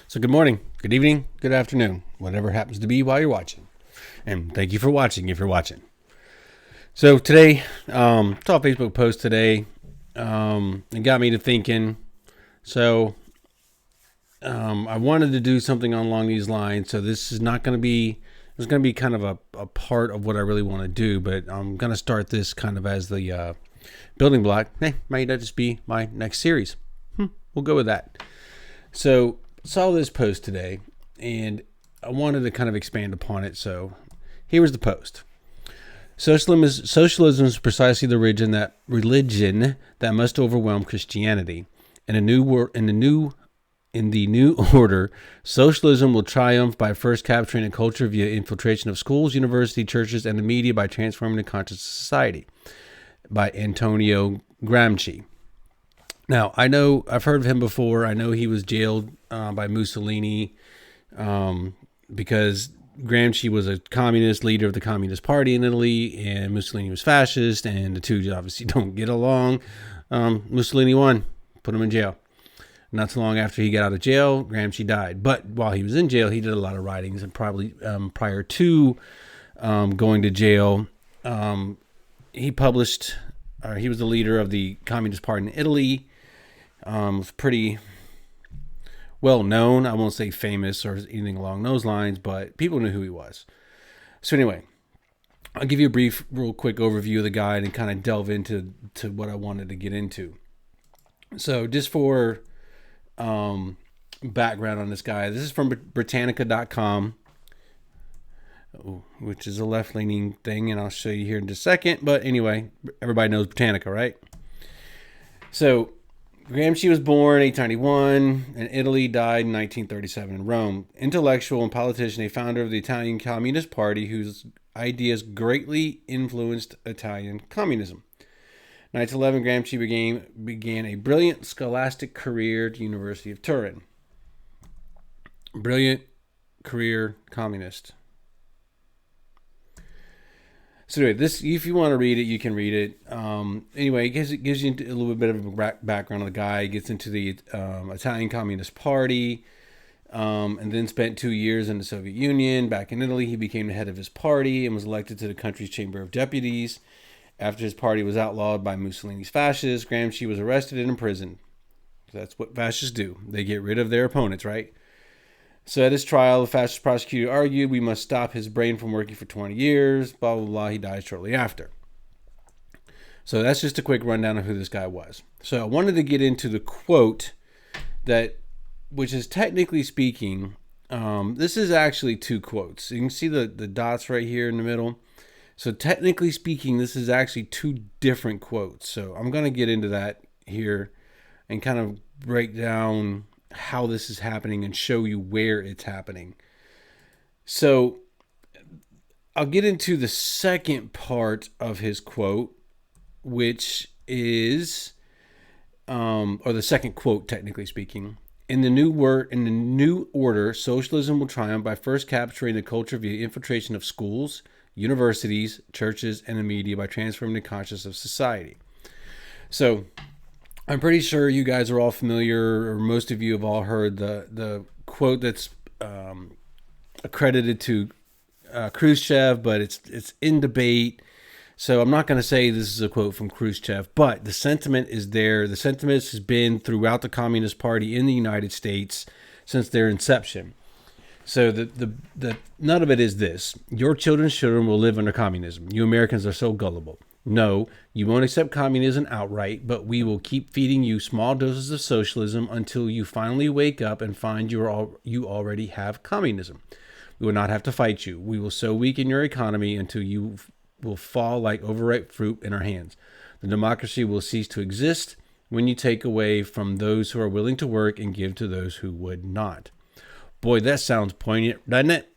So good morning, good evening, good afternoon, whatever happens to be while you're watching. And thank you for watching if you're watching. So today, saw a Facebook post today. It got me to thinking. So I wanted to do something along these lines. So this is not going to be, it's going to be kind of a part of what I really want to do. But I'm going to start this kind of as the building block. Might that just be my next series? We'll go with that. So saw this post today, and I wanted to kind of expand upon it. So here was the post. Socialism is precisely the religion that must overwhelm Christianity. In the new order, socialism will triumph by first capturing a culture via infiltration of schools, universities, churches, and the media by transforming the conscious society. By Antonio Gramsci. Now, I know I've heard of him before. I know he was jailed by Mussolini because Gramsci was a communist leader of the Communist Party in Italy, and Mussolini was fascist, and the two obviously don't get along. Mussolini won, put him in jail. Not too long after he got out of jail, Gramsci died. But while he was in jail, he did a lot of writings, and probably prior to going to jail, he published, he was the leader of the Communist Party in Italy. Was pretty well known. I won't say famous or anything along those lines, but people knew who he was. So anyway, I'll give you a real quick overview of the guy and kind of delve into what I wanted to get into. So just for background on this guy, this is from Britannica.com, which is a left-leaning thing, and I'll show you here in just a second. But anyway, everybody knows Britannica, right? So Gramsci was born 1891 in Italy, died in 1937 in Rome. Intellectual and politician, a founder of the Italian Communist Party, whose ideas greatly influenced Italian communism. 1911, Gramsci began a brilliant scholastic career at the University of Turin. Brilliant career communist. So anyway, this, if you want to read it, you can read it. Anyway, it gives you a little bit of a background on the guy. He gets into the Italian Communist Party, and then spent 2 years in the Soviet Union. Back in Italy, he became the head of his party and was elected to the country's Chamber of Deputies. After his party was outlawed by Mussolini's fascists, Gramsci was arrested and imprisoned. So that's what fascists do. They get rid of their opponents, right? So at his trial, the fascist prosecutor argued we must stop his brain from working for 20 years, blah, blah, blah. He died shortly after. So that's just a quick rundown of who this guy was. So I wanted to get into the quote which is technically speaking, this is actually two quotes. You can see the dots right here in the middle. So technically speaking, this is actually two different quotes. So I'm going to get into that here and kind of break down how this is happening and show you where it's happening. So I'll get into the second part of his quote, which is, or the second quote, technically speaking. In the new order, socialism will triumph by first capturing the culture via infiltration of schools, universities, churches, and the media by transforming the consciousness of society. So I'm pretty sure you guys are all familiar, or most of you have all heard the quote that's accredited to Khrushchev, but it's in debate. So I'm not going to say this is a quote from Khrushchev, but the sentiment is there. The sentiment has been throughout the Communist Party in the United States since their inception. So the none of it is this: your children's children will live under communism. You Americans are so gullible. No, you won't accept communism outright, but we will keep feeding you small doses of socialism until you finally wake up and find you already have communism. We will not have to fight you. We will so weaken your economy until you will fall like overripe fruit in our hands. The democracy will cease to exist when you take away from those who are willing to work and give to those who would not. Boy, that sounds poignant, doesn't it?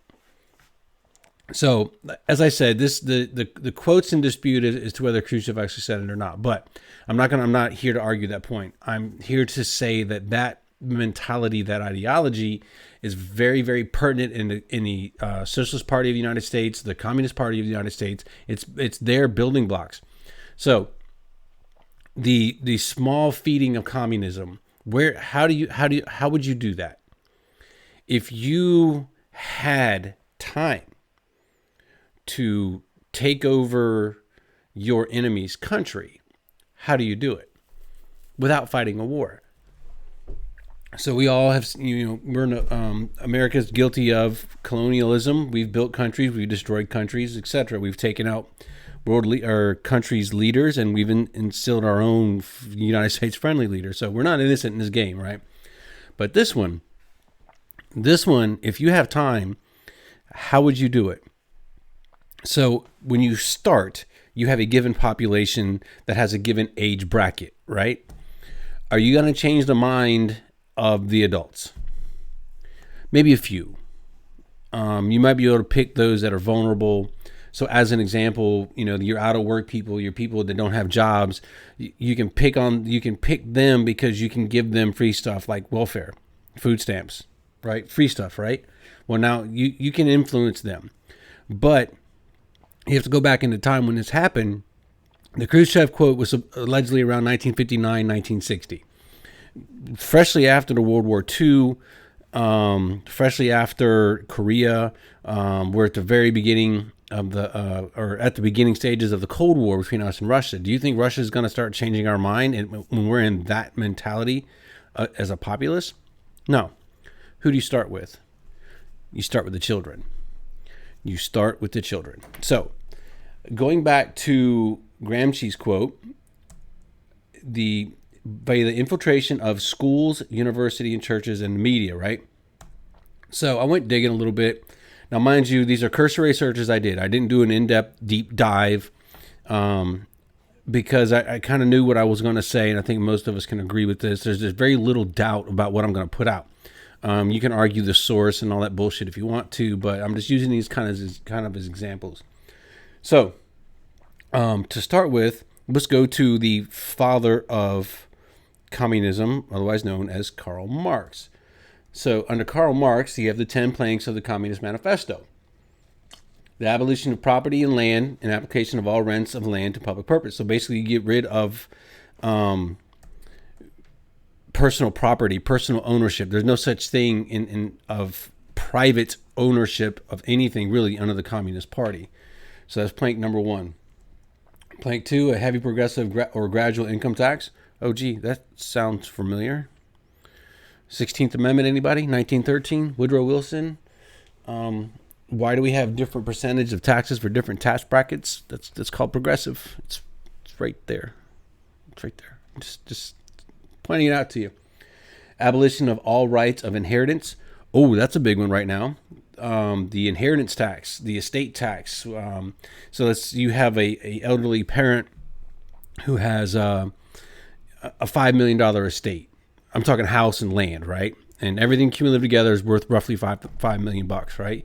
So, as I said, the quote's in dispute as to whether Khrushchev actually said it or not. But I'm not here to argue that point. I'm here to say that mentality, that ideology, is very, very pertinent in the Socialist Party of the United States, the Communist Party of the United States. It's their building blocks. So, the small feeding of communism. How would you do that? if you had time to take over your enemy's country, how do you do it without fighting a war? So we all have, America's guilty of colonialism. We've built countries, we've destroyed countries, etc. We've taken out our country's leaders, and we've instilled our own United States friendly leaders. So we're not innocent in this game, right? But this one, if you have time, how would you do it? So when you start, you have a given population that has a given age bracket, right? Are you going to change the mind of the adults? Maybe a few. You might be able to pick those that are vulnerable. So as an example, your out of work people, your people that don't have jobs, you can pick them because you can give them free stuff like welfare, food stamps, right? Free stuff, right? Well, now you can influence them, but you have to go back into time when this happened. The Khrushchev quote was allegedly around 1959, 1960. Freshly after the World War II, freshly after Korea, we're at the very beginning of at the beginning stages of the Cold War between us and Russia. Do you think Russia is going to start changing our mind when we're in that mentality as a populace? No. Who do you start with? You start with the children. So, going back to Gramsci's quote, by the infiltration of schools, university, and churches and the media, right? So I went digging a little bit. Now, mind you, these are cursory searches I did. I didn't do an in-depth, deep dive because I kind of knew what I was going to say, and I think most of us can agree with this. There's very little doubt about what I'm going to put out. You can argue the source and all that bullshit if you want to, but I'm just using these kind of as examples. So, to start with, let's go to the father of communism, otherwise known as Karl Marx. So under Karl Marx, you have the 10 planks of the Communist Manifesto. The abolition of property and land and application of all rents of land to public purpose. So basically you get rid of personal property, personal ownership. There's no such thing of private ownership of anything really under the Communist Party. So that's plank number 1. Plank 2, a heavy progressive or gradual income tax. Oh, gee, that sounds familiar. 16th Amendment, anybody? 1913, Woodrow Wilson. Why do we have different percentage of taxes for different tax brackets? That's called progressive. It's right there. It's right there. Just pointing it out to you. Abolition of all rights of inheritance. Oh, that's a big one right now. The inheritance tax, the estate tax. So you have a elderly parent who has a $5 million estate. I'm talking house and land, right? And everything cumulative together is worth roughly $5 million, right?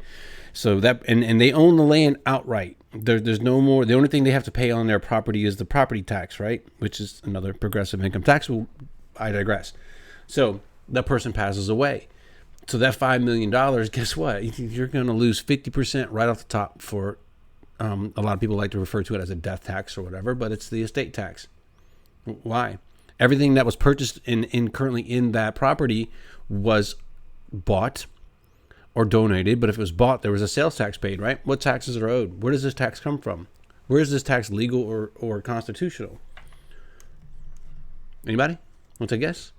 So that and they own the land outright. There's no more. The only thing they have to pay on their property is the property tax, right? Which is another progressive income tax. Well, I digress. So that person passes away. So that $5 million, guess what? You're going to lose 50% right off the top for a lot of people like to refer to it as a death tax or whatever, but it's the estate tax. Why? Everything that was purchased currently in that property was bought or donated, but if it was bought, there was a sales tax paid, right? What taxes are owed? Where does this tax come from? Where is this tax legal or constitutional? Anybody? Want to guess?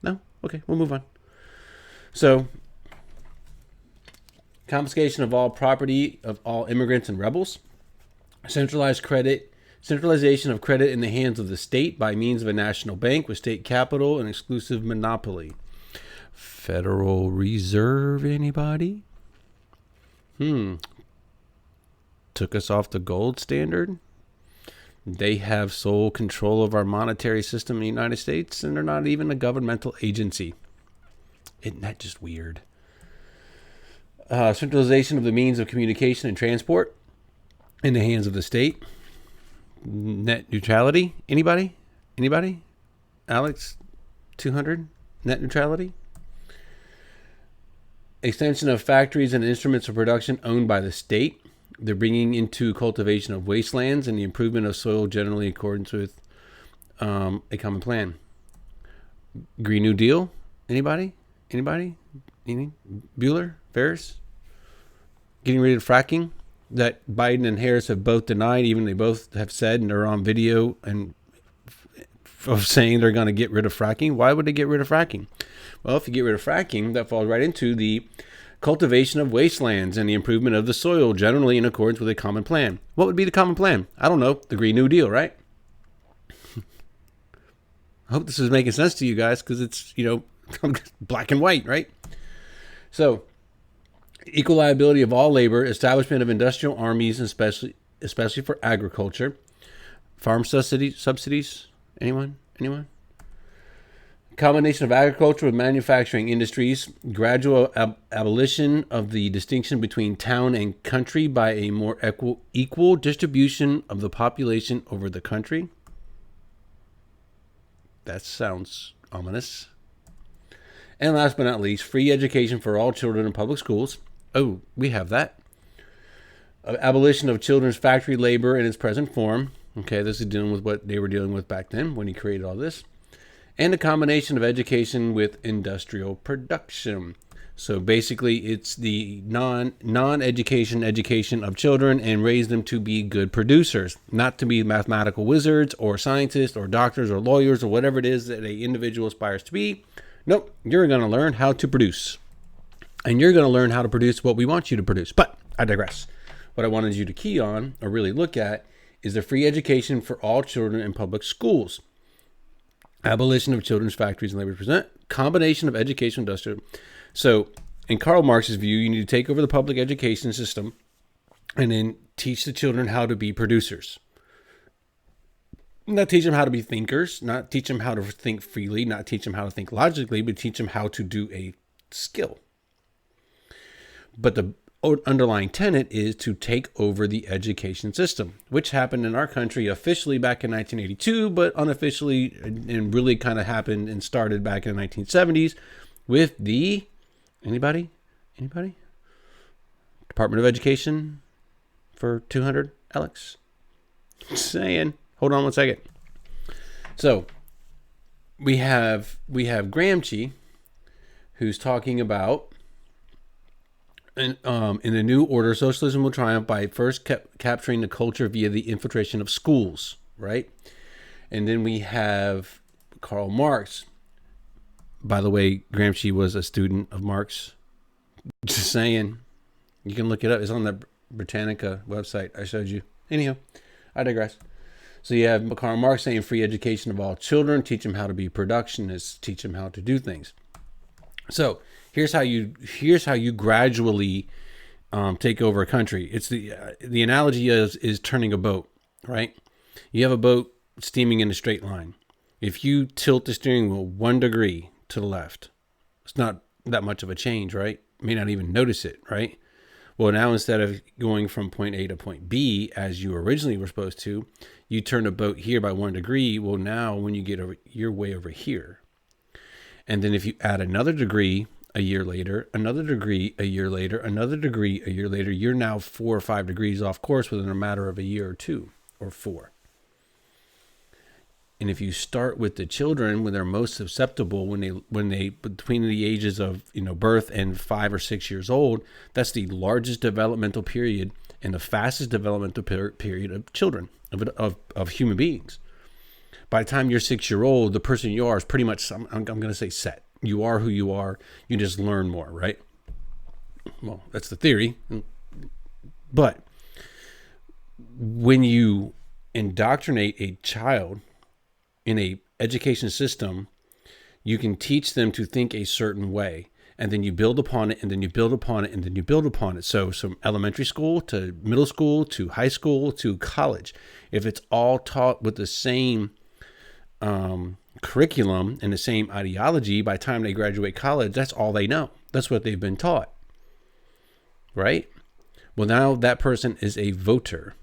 No? Okay, we'll move on. So, confiscation of all property of all immigrants and rebels, centralization of credit in the hands of the state by means of a national bank with state capital and exclusive monopoly. Federal Reserve, anybody? Took us off the gold standard. They have sole control of our monetary system in the United States, and they're not even a governmental agency. Isn't that just weird? Centralization of the means of communication and transport in the hands of the state. Net neutrality. Anybody? Alex, 200? Net neutrality. Extension of factories and instruments of production owned by the state. They're bringing into cultivation of wastelands and the improvement of soil generally in accordance with a common plan. Green New Deal. Anybody? Anybody? Any? Bueller? Ferris? Getting rid of fracking that Biden and Harris have both denied, even they both have said and they're on video and of saying they're going to get rid of fracking. Why would they get rid of fracking? Well, if you get rid of fracking, that falls right into the cultivation of wastelands and the improvement of the soil, generally in accordance with a common plan. What would be the common plan? I don't know. The Green New Deal, right? I hope this is making sense to you guys because it's, black and white, right? So, equal liability of all labor, establishment of industrial armies, especially for agriculture, farm subsidies. Anyone? Combination of agriculture with manufacturing industries, gradual abolition of the distinction between town and country by a more equal distribution of the population over the country. That sounds ominous. And last but not least, free education for all children in public schools. Oh, we have that. Abolition of children's factory labor in its present form. Okay, this is dealing with what they were dealing with back then when he created all this. And a combination of education with industrial production. So basically, it's the non-education education of children and raise them to be good producers, not to be mathematical wizards or scientists or doctors or lawyers or whatever it is that an individual aspires to be. Nope, you're going to learn how to produce. And you're going to learn how to produce what we want you to produce. But I digress. What I wanted you to key on or really look at is the free education for all children in public schools. Abolition of children's factories and labor present. Combination of education and industrial. So in Karl Marx's view, you need to take over the public education system and then teach the children how to be producers. Not teach them how to be thinkers, not teach them how to think freely, not teach them how to think logically, but teach them how to do a skill. But the underlying tenet is to take over the education system, which happened in our country officially back in 1982, but unofficially and really kind of happened and started back in the 1970s with the, anybody? Department of Education for 200, Alex? Just saying. Hold on one second. So we have Gramsci, who's talking about in the new order, socialism will triumph by first capturing the culture via the infiltration of schools, right? And then we have Karl Marx. By the way, Gramsci was a student of Marx. Just saying. You can look it up. It's on the Britannica website I showed you. Anyhow, I digress. So you have Karl Marx saying free education of all children, teach them how to be productionists, teach them how to do things. So here's how you gradually take over a country. It's the analogy is turning a boat, right? You have a boat steaming in a straight line. If you tilt the steering wheel 1 degree to the left, it's not that much of a change, right? You may not even notice it, right? Well, now instead of going from point A to point B as you originally were supposed to, you turn the boat here by 1 degree. Well, now when you get over, you're way over here. And then if you add another degree a year later, another degree a year later, another degree a year later, you're now 4 or 5 degrees off course within a matter of a year or 2 or 4. And if you start with the children when they're most susceptible, when they between the ages of birth and 5 or 6 years old, that's the largest developmental period and the fastest developmental period of children, of human beings. By the time you're 6-year-old, the person you are is pretty much, I'm going to say, set. You are who you are. You just learn more, right? Well, that's the theory. But when you indoctrinate a child in a education system, you can teach them to think a certain way. And then you build upon it, and then you build upon it, and then you build upon it. So from elementary school to middle school to high school to college, if it's all taught with the same curriculum and the same ideology, by the time they graduate college, that's all they know. That's what they've been taught, right? Well, now that person is a voter.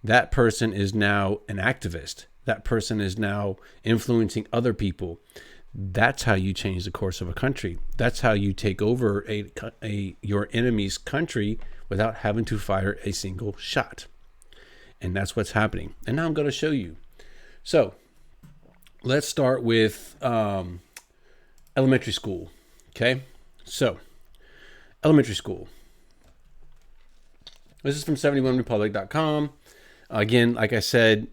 That person is now an activist. That person is now influencing other people. That's how you change the course of a country. That's how you take over your enemy's country without having to fire a single shot. And that's what's happening. And now I'm going to show you. So let's start with elementary school. Okay, so elementary school. This is from 71republic.com. Again, like I said,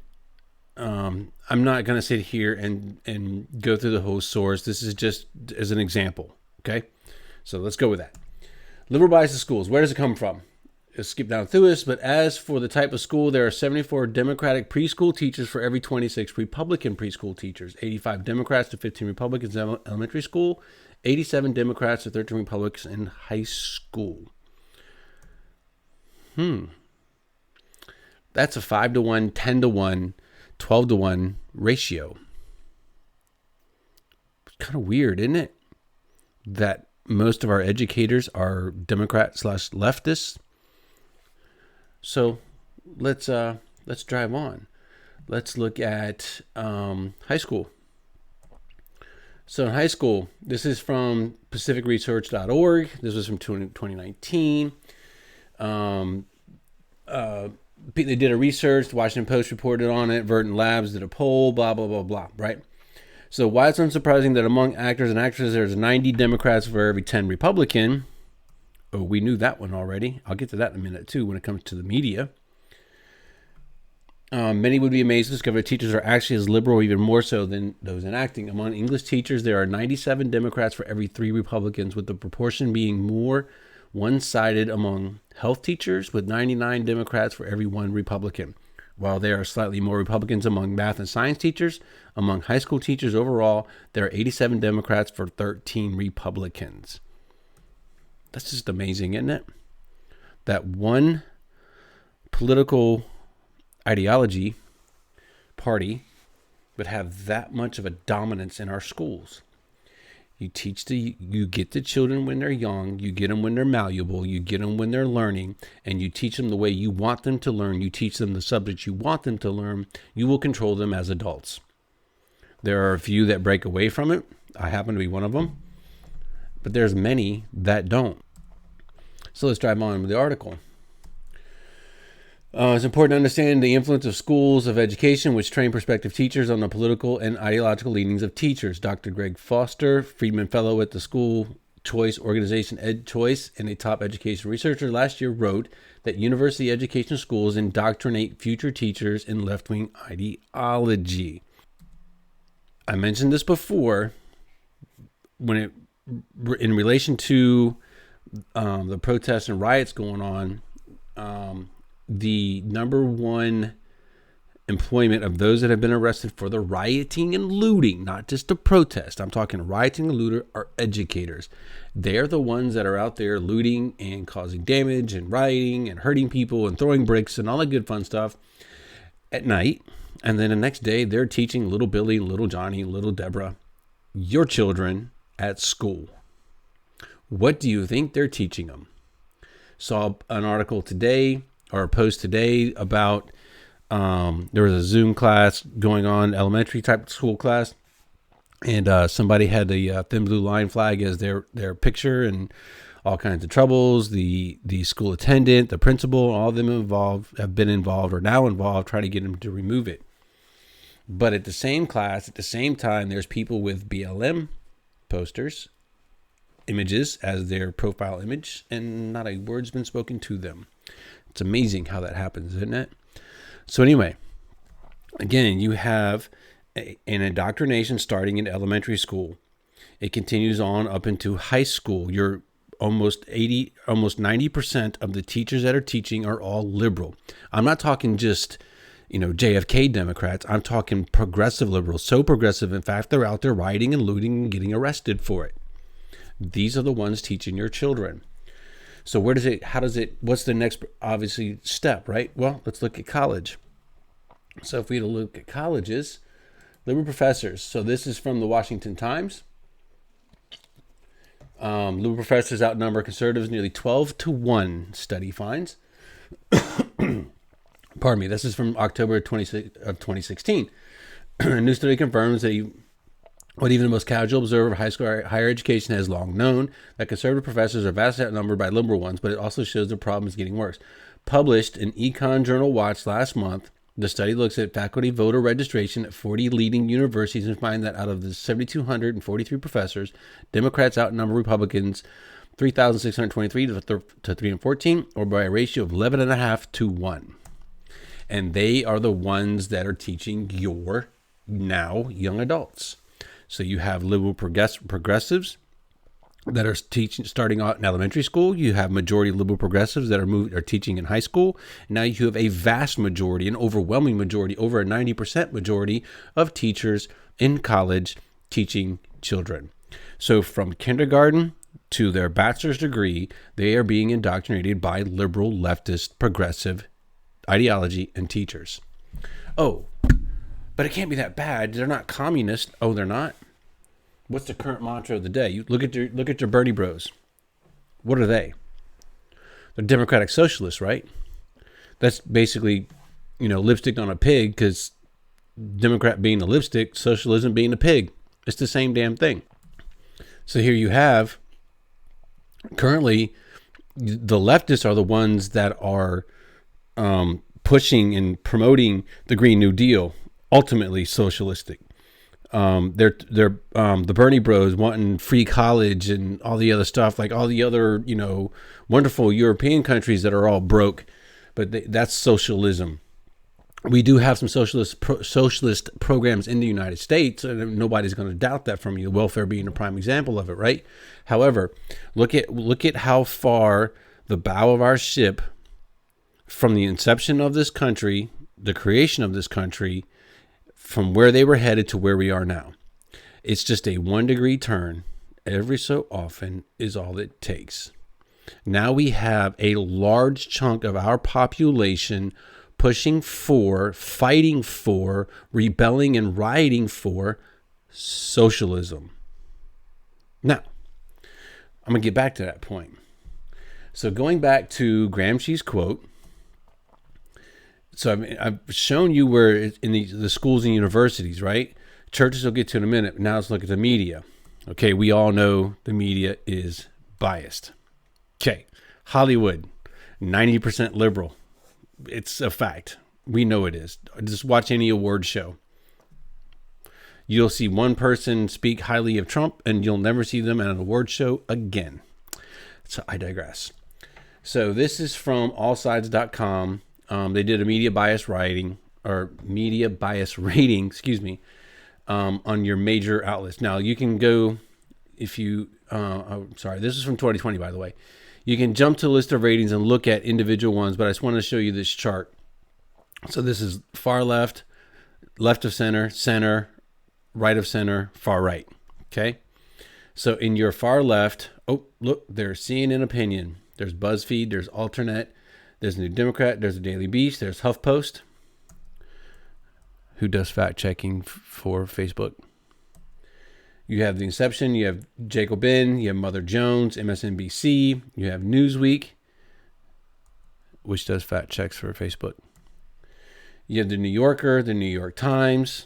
I'm not going to sit here and go through the whole source. This is just as an example. Okay, so let's go with that. Liberal bias in schools. Where does it come from? Let's skip down through this. But as for the type of school, there are 74 Democratic preschool teachers for every 26 Republican preschool teachers. 85 Democrats to 15 Republicans in elementary school. 87 Democrats to 13 Republicans in high school. That's a 5-to-1, 10-to-1, 12-to-1 ratio. It's kind of weird, isn't it? That most of our educators are Democrat/leftists. So let's drive on. Let's look at high school. So in high school, this is from pacificresearch.org. This was from 2019. They did a research. The Washington Post reported on it. Verdant Labs did a poll. Blah, blah, blah, blah. Right? So why it's unsurprising that among actors and actresses, there's 90 Democrats for every 10 Republican. Oh, we knew that one already. I'll get to that in a minute, too, when it comes to the media. Many would be amazed to discover teachers are actually as liberal, or even more so than those in acting. Among English teachers, there are 97 Democrats for every 3 Republicans, with the proportion being more one-sided among health teachers, with 99 Democrats for every 1 Republican. While there are slightly more Republicans among math and science teachers, among high school teachers overall, there are 87 Democrats for 13 Republicans. That's just amazing, isn't it? That one political ideology party would have that much of a dominance in our schools. You get the children when they're young, you get them when they're malleable, you get them when they're learning, and you teach them the way you want them to learn. You teach them the subjects you want them to learn. You will control them as adults. There are a few that break away from it. I happen to be one of them, but there's many that don't. So let's drive on with the article. It's important to understand the influence of schools of education, which train prospective teachers on the political and ideological leanings of teachers. Dr. Greg Foster, Friedman Fellow at the School Choice Organization EdChoice and a top education researcher, last year wrote that university education schools indoctrinate future teachers in left-wing ideology. I mentioned this before in relation to the protests and riots going on. The number one employment of those that have been arrested for the rioting and looting, not just the protest, I'm talking rioting and looter, are educators. They're the ones that are out there looting and causing damage and rioting and hurting people and throwing bricks and all that good fun stuff at night. And then the next day they're teaching little Billy, little Johnny, little Deborah, your children at school. What do you think they're teaching them? Saw an article today, or a post today, about there was a Zoom class going on, elementary type school class, and somebody had the thin blue line flag as their picture, and all kinds of troubles. The school attendant, the principal, all of them have been involved or now involved, trying to get them to remove it. But at the same class, at the same time, there's people with BLM posters, images as their profile image, and not a word's been spoken to them. It's amazing how that happens, isn't it? So anyway, again, you have an indoctrination starting in elementary school. It continues on up into high school. You're almost 90% of the teachers that are teaching are all liberal. I'm not talking just, JFK Democrats. I'm talking progressive liberals. So progressive, in fact, they're out there rioting and looting and getting arrested for it. These are the ones teaching your children. So what's the next, obviously, step, right? Well, let's look at college. So if we look at colleges, liberal professors. So this is from the Washington Times. Liberal professors outnumber conservatives nearly 12-to-1, study finds. Pardon me. This is from October of 2016. A new study confirms that what even the most casual observer of high school or higher education has long known, that conservative professors are vastly outnumbered by liberal ones, but it also shows the problem is getting worse. Published in Econ Journal Watch last month, The study looks at faculty voter registration at 40 leading universities and find that out of the 7,243 professors, Democrats outnumber Republicans 3,623 to 314, or by a ratio of 11.5 to 1. And they are the ones that are teaching your now young adults. So you have liberal progressives that are teaching starting out in elementary school. You have majority liberal progressives that are teaching in high school. And now you have a vast majority, an overwhelming majority, over a 90% majority of teachers in college teaching children. So from kindergarten to their bachelor's degree, they are being indoctrinated by liberal, leftist, progressive ideology and teachers. Oh, but it can't be that bad. They're not communist. Oh, they're not. What's the current mantra of the day? You look at your Bernie Bros. What are they? They're democratic socialists, right? That's basically, lipstick on a pig, because Democrat being the lipstick, socialism being the pig. It's the same damn thing. So here you have, currently, the leftists are the ones that are pushing and promoting the Green New Deal, ultimately socialistic. They're the Bernie Bros wanting free college and all the other stuff, like all the other, wonderful European countries that are all broke, but that's socialism. We do have some socialist programs in the United States, and nobody's going to doubt that from you. Welfare being a prime example of it, right? However, look at how far the bow of our ship, from the inception of this country, the creation of this country, from where they were headed to where we are now. It's just a 1 degree turn every so often is all it takes. Now we have a large chunk of our population pushing for, fighting for, rebelling and rioting for socialism. Now, I'm going to get back to that point. So going back to Gramsci's quote, so I've shown you where in the schools and universities, right? Churches will get to in a minute. Now let's look at the media. Okay, we all know the media is biased. Okay, Hollywood, 90% liberal. It's a fact. We know it is. Just watch any award show. You'll see one person speak highly of Trump, and you'll never see them at an award show again. So I digress. So this is from allsides.com. They did a media bias rating, on your major outlets. Now you can go, this is from 2020, by the way. You can jump to a list of ratings and look at individual ones, but I just want to show you this chart. So this is far left, left of center, center, right of center, far right. Okay. So in your far left, look, there's CNN Opinion. There's BuzzFeed, there's Alternate, there's New Democrat, there's the Daily Beast, there's HuffPost, who does fact checking for Facebook. You have The Inception, you have Jacobin, you have Mother Jones, MSNBC, you have Newsweek, which does fact checks for Facebook. You have The New Yorker, The New York Times,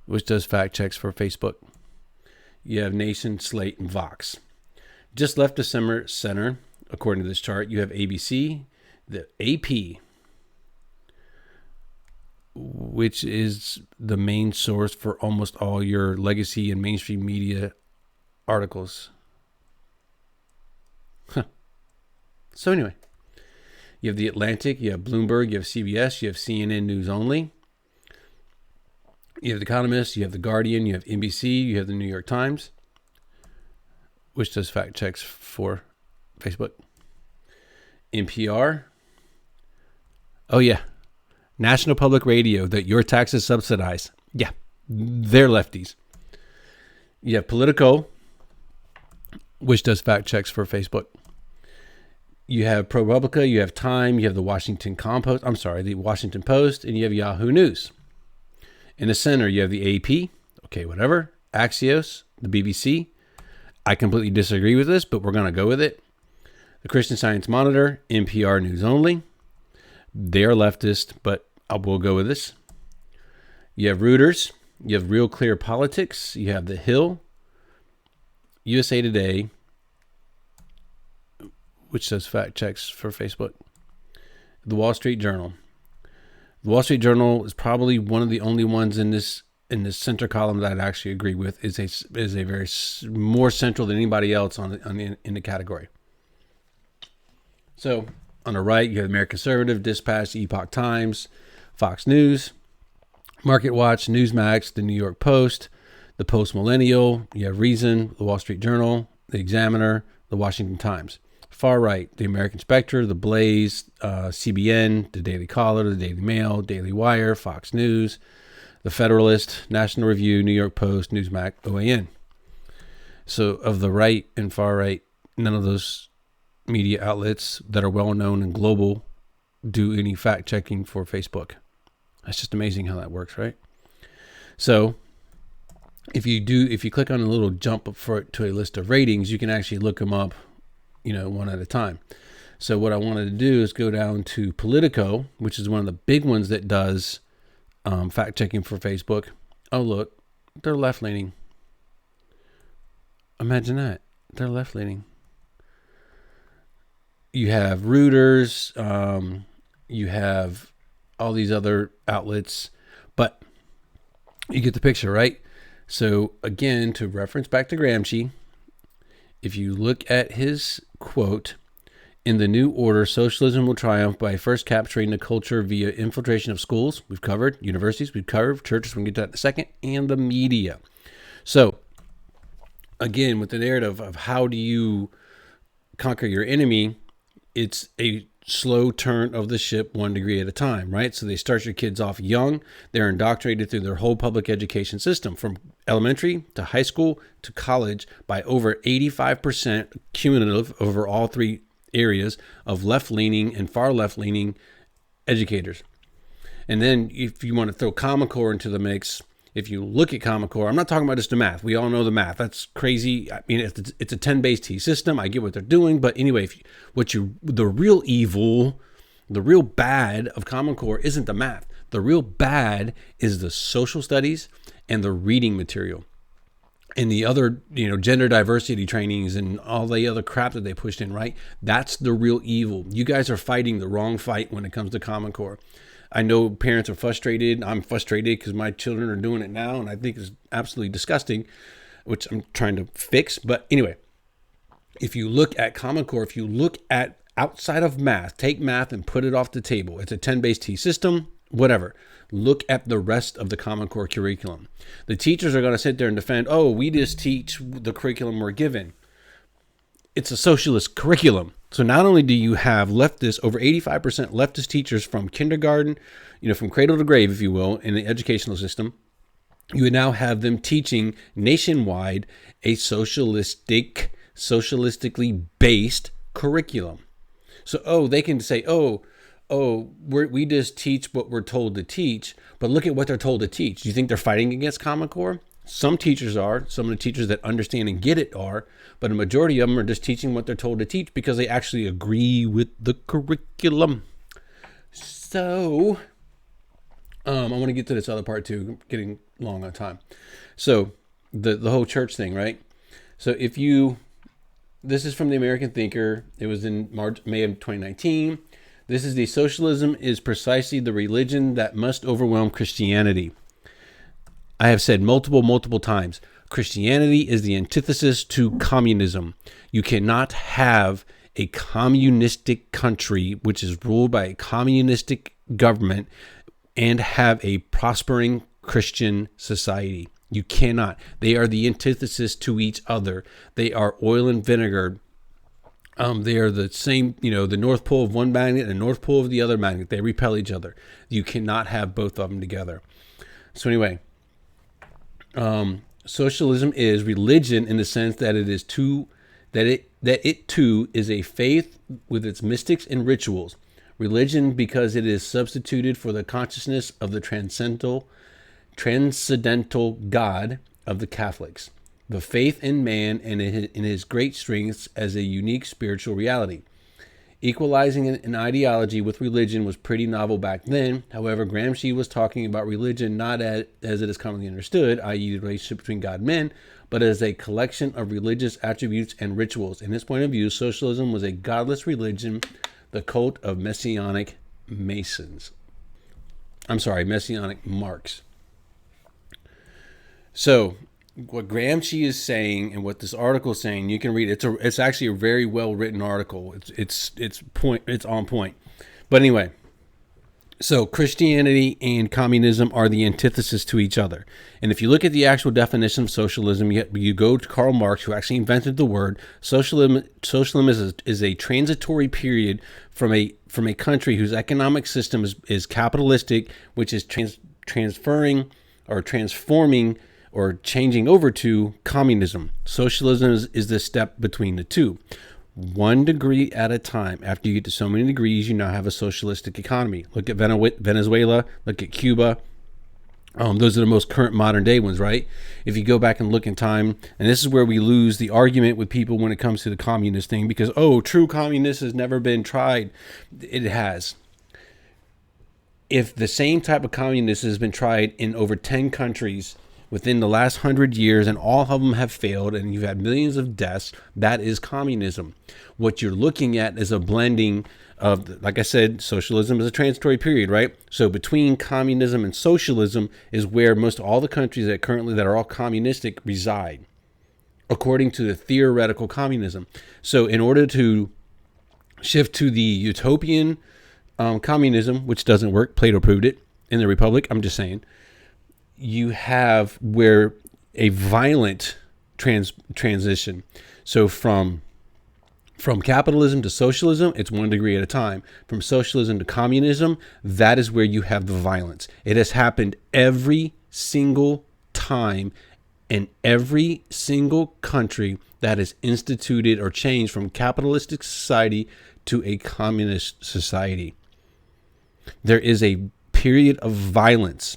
which does fact checks for Facebook. You have Nation, Slate, and Vox. Just left of center, according to this chart, you have ABC, the AP, which is the main source for almost all your legacy and mainstream media articles. So anyway, you have The Atlantic, you have Bloomberg, you have CBS, you have CNN News Only. You have The Economist, you have The Guardian, you have NBC, you have The New York Times, which does fact checks for Facebook. NPR. Oh, yeah. National Public Radio, that your taxes subsidize. Yeah, they're lefties. You have Politico, which does fact checks for Facebook. You have ProPublica, you have Time, you have the Washington Post, and you have Yahoo News. In the center, you have the AP, okay, whatever, Axios, the BBC. I completely disagree with this, but we're going to go with it. The Christian Science Monitor, NPR News Only. They are leftist, but I will go with this. You have Reuters. You have Real Clear Politics. You have The Hill, USA Today, which does fact checks for Facebook, The Wall Street Journal, The Wall Street Journal is probably one of the only ones in this center column that I'd actually agree with. Is a very more central than anybody else in the category. So on the right, you have American Conservative, Dispatch, Epoch Times, Fox News, Market Watch, Newsmax, the New York Post, the Post Millennial. You have Reason, the Wall Street Journal, the Examiner, the Washington Times. Far right, the American Spectre, the Blaze, CBN, the Daily Caller, the Daily Mail, Daily Wire, Fox News, the Federalist, National Review, New York Post, Newsmax, OAN. So of the right and far right, none of those media outlets that are well known and global do any fact checking for Facebook. That's just amazing how that works, right? So if you click on a little jump up to a list of ratings, you can actually look them up, one at a time. So what I wanted to do is go down to Politico, which is one of the big ones that does fact checking for Facebook. Oh, look, they're left leaning. Imagine that. They're left leaning. You have Reuters, you have all these other outlets, but you get the picture, right? So again, to reference back to Gramsci, if you look at his quote, in the new order, socialism will triumph by first capturing the culture via infiltration of schools. We've covered universities, we've covered churches, we can get to that in a second, and the media. So again, with the narrative of how do you conquer your enemy, it's a slow turn of the ship 1 degree at a time, right? So they start your kids off young. They're indoctrinated through their whole public education system from elementary to high school to college by over 85% cumulative over all three areas of left-leaning and far left-leaning educators. And then if you want to throw Common Core into the mix, if you look at Common Core, I'm not talking about just the math. We all know the math. That's crazy. I mean, it's a 10-based T system. I get what they're doing. But anyway, the real evil, the real bad of Common Core isn't the math. The real bad is the social studies and the reading material. And the other, gender diversity trainings and all the other crap that they pushed in, right? That's the real evil. You guys are fighting the wrong fight when it comes to Common Core. I know parents are frustrated. I'm frustrated because my children are doing it now, and I think it's absolutely disgusting, which I'm trying to fix. But anyway, if you look at Common Core, if you look at outside of math, take math and put it off the table. It's a 10-based T system, whatever. Look at the rest of the Common Core curriculum. The teachers are going to sit there and defend, oh, we just teach the curriculum we're given. It's a socialist curriculum. So not only do you have leftists, over 85% leftist teachers from kindergarten, from cradle to grave, if you will, in the educational system, you would now have them teaching nationwide a socialistically based curriculum. So, they can say, we just teach what we're told to teach, but look at what they're told to teach. Do you think they're fighting against Common Core? Some teachers are. Some of the teachers that understand and get it are. But a majority of them are just teaching what they're told to teach because they actually agree with the curriculum. So, I want to get to this other part too. I'm getting long on time. So, the whole church thing, right? So, this is from the American Thinker. It was in May of 2019. This is socialism is precisely the religion that must overwhelm Christianity. I have said multiple times, Christianity is the antithesis to communism. You cannot have a communistic country, which is ruled by a communistic government, and have a prospering Christian society. You cannot. They are the antithesis to each other. They are oil and vinegar. They are the same, the North Pole of one magnet and the North Pole of the other magnet. They repel each other. You cannot have both of them together. So anyway, socialism is religion in the sense that it too is a faith with its mystics and rituals. Religion because it is substituted for the consciousness of the transcendental God of the Catholics. The faith in man and in his great strengths as a unique spiritual reality. Equalizing an ideology with religion was pretty novel back then. However, Gramsci was talking about religion not as it is commonly understood, i.e. the relationship between God and men, but as a collection of religious attributes and rituals. In his point of view, socialism was a godless religion, the cult of messianic Masons. I'm sorry, messianic marks. So what Gramsci is saying and what this article is saying, you can read it. It's actually a very well written article. It's on point. But anyway, so Christianity and communism are the antithesis to each other. And if you look at the actual definition of socialism, you go to Karl Marx, who actually invented the word. Socialism is a transitory period from a country whose economic system is capitalistic, which is transferring or transforming or changing over to communism. Socialism is the step between the two. 1 degree at a time. After you get to so many degrees, you now have a socialistic economy. Look at Venezuela, look at Cuba. Those are the most current modern day ones, right? If you go back and look in time, and this is where we lose the argument with people when it comes to the communist thing, because, true communist has never been tried. It has. If the same type of communist has been tried in over 10 countries within the last 100 years, and all of them have failed, and you've had millions of deaths, that is communism. What you're looking at is a blending of, like I said, socialism is a transitory period, right? So between communism and socialism is where most all the countries that are all communistic reside, according to the theoretical communism. So in order to shift to the utopian communism, which doesn't work, Plato proved it in the Republic, I'm just saying, you have where a violent transition. So from capitalism to socialism, it's 1 degree at a time. From socialism to communism, that is where you have the violence. It has happened every single time in every single country that is instituted or changed from capitalistic society to a communist society. There is a period of violence.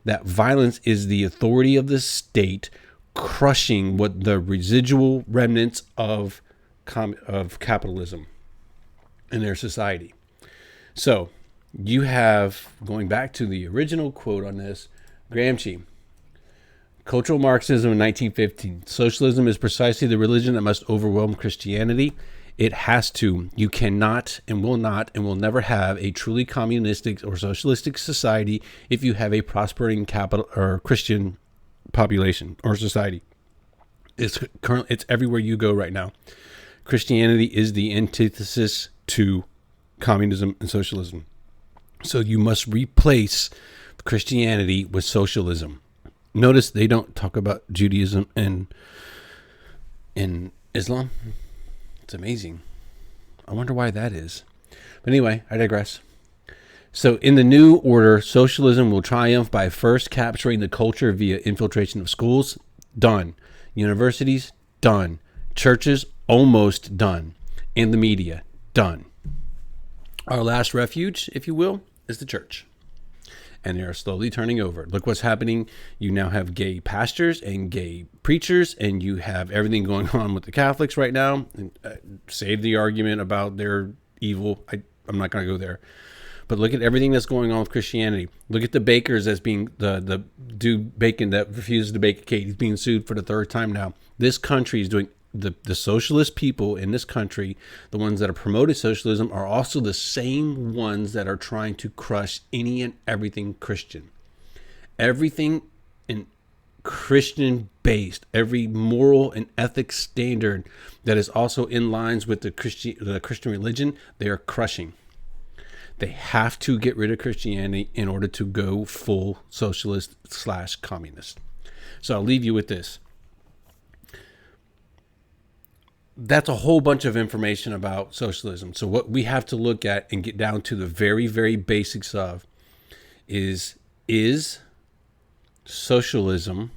That violence is the authority of the state crushing what the residual remnants of capitalism in their society. So you have, going back to the original quote on this, Gramsci, Cultural Marxism in 1915. Socialism is precisely the religion that must overwhelm Christianity. It has to. You cannot and will not and will never have a truly communistic or socialistic society if you have a prospering capital or Christian population or society. It's everywhere you go right now. Christianity is the antithesis to communism and socialism. So you must replace Christianity with socialism. Notice they don't talk about Judaism and Islam. It's amazing. I wonder why that is. But anyway, I digress. So in the new order, socialism will triumph by first capturing the culture via infiltration of schools. Done. Universities. Done. Churches. Almost done. And the media. Done. Our last refuge, if you will, is the church. And they are slowly turning over. Look what's happening. You now have gay pastors and gay preachers, and you have everything going on with the Catholics right now. And, save the argument about their evil. I'm not going to go there. But look at everything that's going on with Christianity. Look at the bakers as being the dude bacon that refuses to bake a cake. He's being sued for the 3rd time now. This country is doing the socialist people in this country, the ones that are promoting socialism, are also the same ones that are trying to crush any and everything Christian. Everything in Christian based, every moral and ethics standard that is also in lines with the Christian religion, they are crushing. They have to get rid of Christianity in order to go full socialist / communist. So I'll leave you with this. That's a whole bunch of information about socialism. So what we have to look at and get down to the very, very basics of is socialism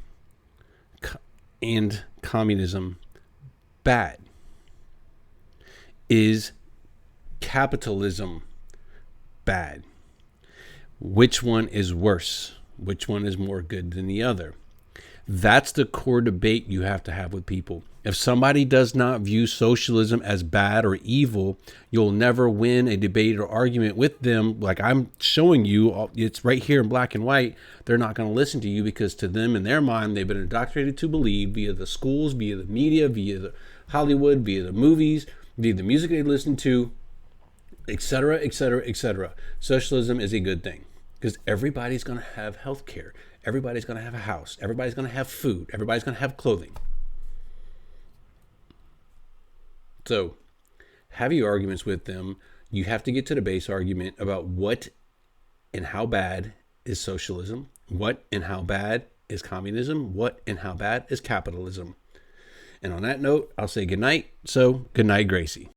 and communism bad? Is capitalism bad? Which one is worse? Which one is more good than the other? That's the core debate you have to have with people. If somebody does not view socialism as bad or evil, you'll never win a debate or argument with them. Like I'm showing you, it's right here in black and white. They're not going to listen to you because to them, in their mind, they've been indoctrinated to believe via the schools, via the media, via the Hollywood, via the movies, via the music they listen to, etc., etc., etc. Socialism is a good thing. because everybody's going to have health care. Everybody's going to have a house. Everybody's going to have food. Everybody's going to have clothing. So have your arguments with them. You have to get to the base argument about what and how bad is socialism, what and how bad is communism, what and how bad is capitalism. And on that note, I'll say goodnight. So, good night, Gracie.